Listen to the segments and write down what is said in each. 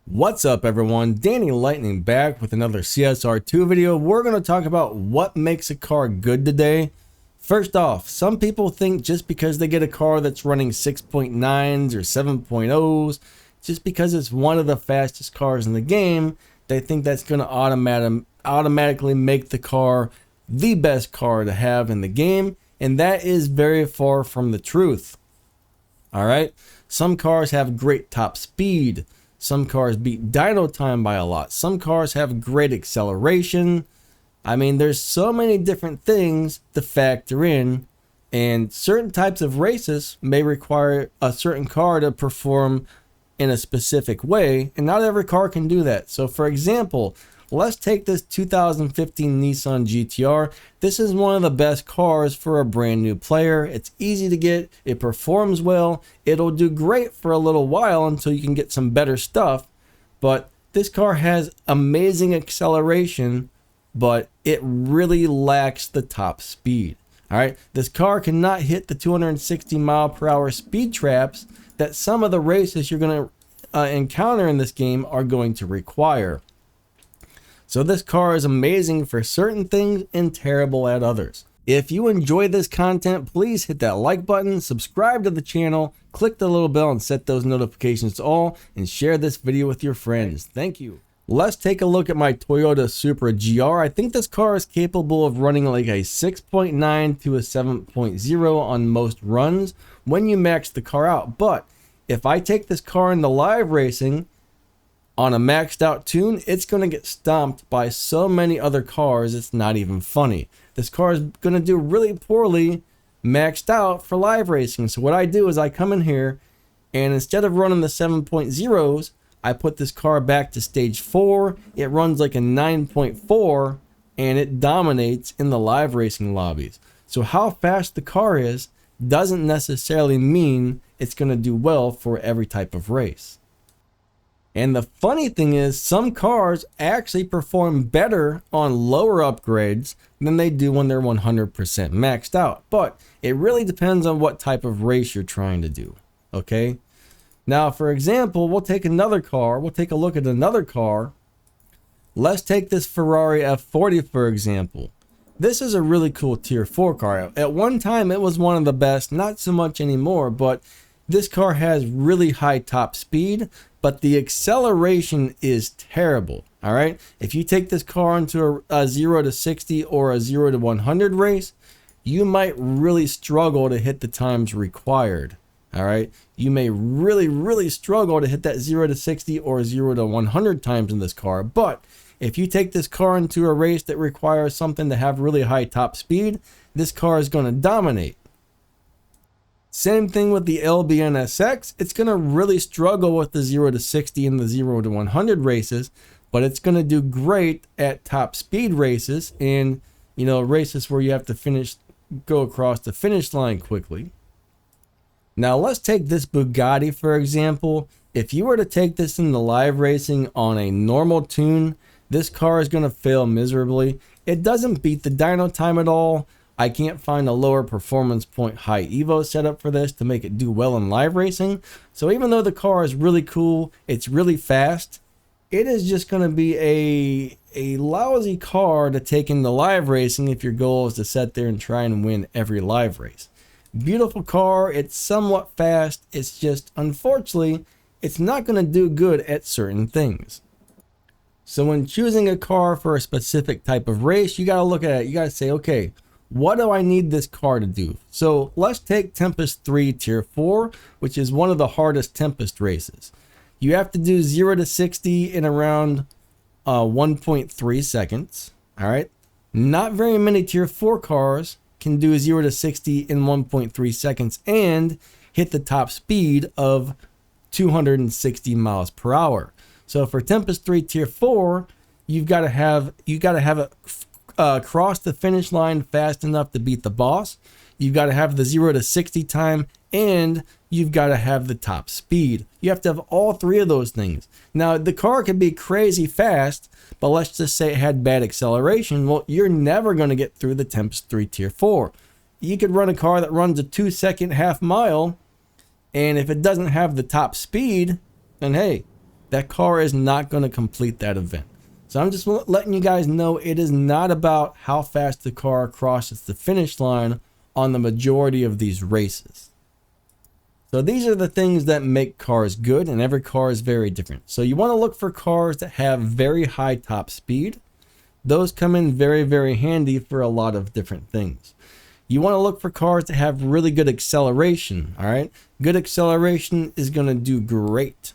What's up everyone, Danny Lightning back with another CSR2 video. We're going to talk about what makes a car good today. First off, some people think just because they get a car that's running 6.9s or 7.0s, just because it's one of the fastest cars in the game, they think that's going to automatically make the car the best car to have in the game, and that is very far from the truth. Alright, some cars have great top speed. Some cars beat dyno time by a lot. Some cars have great acceleration. I mean, there's so many different things to factor in, and certain types of races may require a certain car to perform in a specific way, and not every car can do that. So for example, let's take this 2015 Nissan Gt-R. This is one of the best cars for a brand new player. It's easy to get, it performs well, it'll do great for a little while until you can get some better stuff, but this car has amazing acceleration, but it really lacks the top speed. Alright, this car cannot hit the 260 mile per hour speed traps that some of the races you're going to encounter in this game are going to require. So this car is amazing for certain things and terrible at others. If you enjoy this content, please hit that like button, subscribe to the channel, click the little bell and set those notifications to all, and share this video with your friends. Thank you. Let's take a look at my Toyota Supra GR. I think this car is capable of running like a 6.9 to a 7.0 on most runs when you max the car out. But if I take this car into live racing, on a maxed out tune, it's going to get stomped by so many other cars, it's not even funny. This car is going to do really poorly maxed out for live racing. So what I do is I come in here, and instead of running the 7.0s, I put this car back to stage 4. It runs like a 9.4, and it dominates in the live racing lobbies. So how fast the car is doesn't necessarily mean it's going to do well for every type of race. And the funny thing is, some cars actually perform better on lower upgrades than they do when they're 100% maxed out. But it really depends on what type of race you're trying to do, okay? Now, for example, we'll take another car. We'll take a look at another car. Let's take this Ferrari F40, for example. This is a really cool tier 4 car. At one time, it was one of the best, not so much anymore, but this car has really high top speed, but the acceleration is terrible. All right, if you take this car into a 0 to 60 or a 0 to 100 race, you might really struggle to hit the times required. All right, you may really struggle to hit that 0 to 60 or 0 to 100 times in this car. But if you take this car into a race that requires something to have really high top speed, this car is going to dominate. Same thing with the LBNSX. It's going to really struggle with the 0 to 60 and the 0 to 100 races, but it's going to do great at top speed races and, you know, races where you have to go across the finish line quickly. Now let's take this Bugatti, for example. If you were to take this into live racing on a normal tune, this car is going to fail miserably. It doesn't beat the dyno time at all. I can't find a lower performance point high evo setup for this to make it do well in live racing. So even though the car is really cool, it's really fast, it is just going to be a lousy car to take into live racing if your goal is to sit there and try and win every live race. Beautiful car, it's somewhat fast, it's just, unfortunately, it's not going to do good at certain things. So when choosing a car for a specific type of race, you got to look at it, you got to say, okay, what do I need this car to do? So let's take Tempest 3 Tier 4, which is one of the hardest Tempest races. You have to do 0 to 60 in around 1.3 seconds. All right. Not very many Tier 4 cars can do 0 to 60 in 1.3 seconds and hit the top speed of 260 miles per hour. So for Tempest 3 Tier 4, you got to have it cross the finish line fast enough to beat the boss. You've got to have the 0 to 60 time, and you've got to have the top speed. You have to have all three of those things. Now, the car could be crazy fast, but let's just say it had bad acceleration. Well, you're never going to get through the Tempest 3 Tier 4. You could run a car that runs a 2-second half mile, and if it doesn't have the top speed, then hey, that car is not going to complete that event. So I'm just letting you guys know it is not about how fast the car crosses the finish line on the majority of these races. So these are the things that make cars good, and every car is very different. So you want to look for cars that have very high top speed. Those come in very, very handy for a lot of different things. You want to look for cars that have really good acceleration, all right? Good acceleration is going to do great.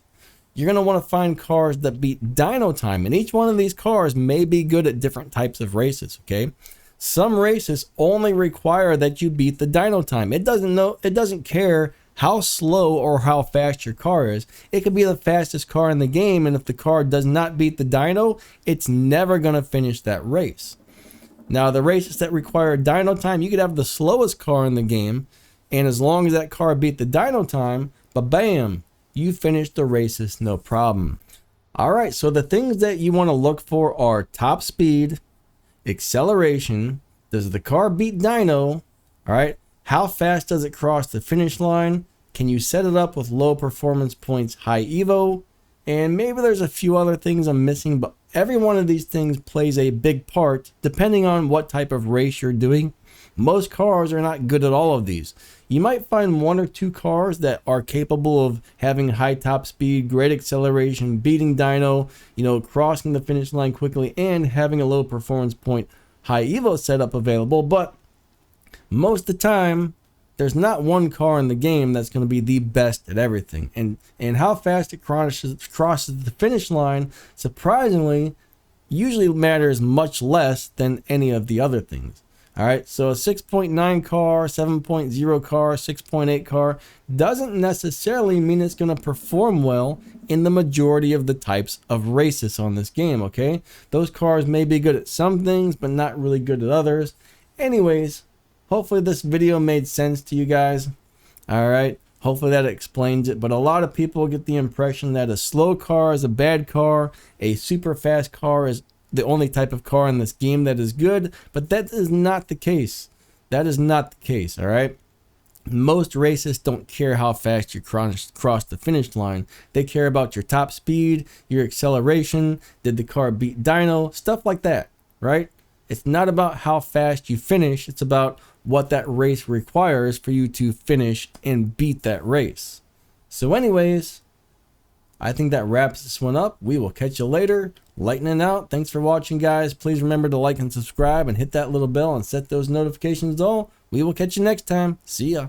You're going to want to find cars that beat dyno time, and each one of these cars may be good at different types of races, okay? Some races only require that you beat the dyno time. It doesn't care how slow or how fast your car is. It could be the fastest car in the game, and if the car does not beat the dyno, it's never going to finish that race. Now, the races that require dyno time, you could have the slowest car in the game, and as long as that car beat the dyno time, bam, you finish the races no problem. All right, so the things that you want to look for are top speed, acceleration, does the car beat dyno, all right, how fast does it cross the finish line, can you set it up with low performance points, high evo, and maybe there's a few other things I'm missing, but every one of these things plays a big part depending on what type of race you're doing. Most cars are not good at all of these. You might find one or two cars that are capable of having high top speed, great acceleration, beating dyno, crossing the finish line quickly, and having a low performance point, high evo setup available. But most of the time, there's not one car in the game that's going to be the best at everything. And how fast it crosses the finish line, surprisingly, usually matters much less than any of the other things. All right, so a 6.9 car, 7.0 car, 6.8 car doesn't necessarily mean it's going to perform well in the majority of the types of races on this game, okay? Those cars may be good at some things, but not really good at others. Anyways, hopefully this video made sense to you guys. All right, hopefully that explains it. But a lot of people get the impression that a slow car is a bad car, a super fast car is the only type of car in this game that is good, but that is not the case. That is not the case, all right? Most races don't care how fast you cross the finish line. They care about your top speed, your acceleration, did the car beat dyno, stuff like that, right? It's not about how fast you finish, it's about what that race requires for you to finish and beat that race. So anyways, I think that wraps this one up. We will catch you later. Lightning out. Thanks for watching, guys. Please remember to like and subscribe and hit that little bell and set those notifications all. We will catch you next time. See ya.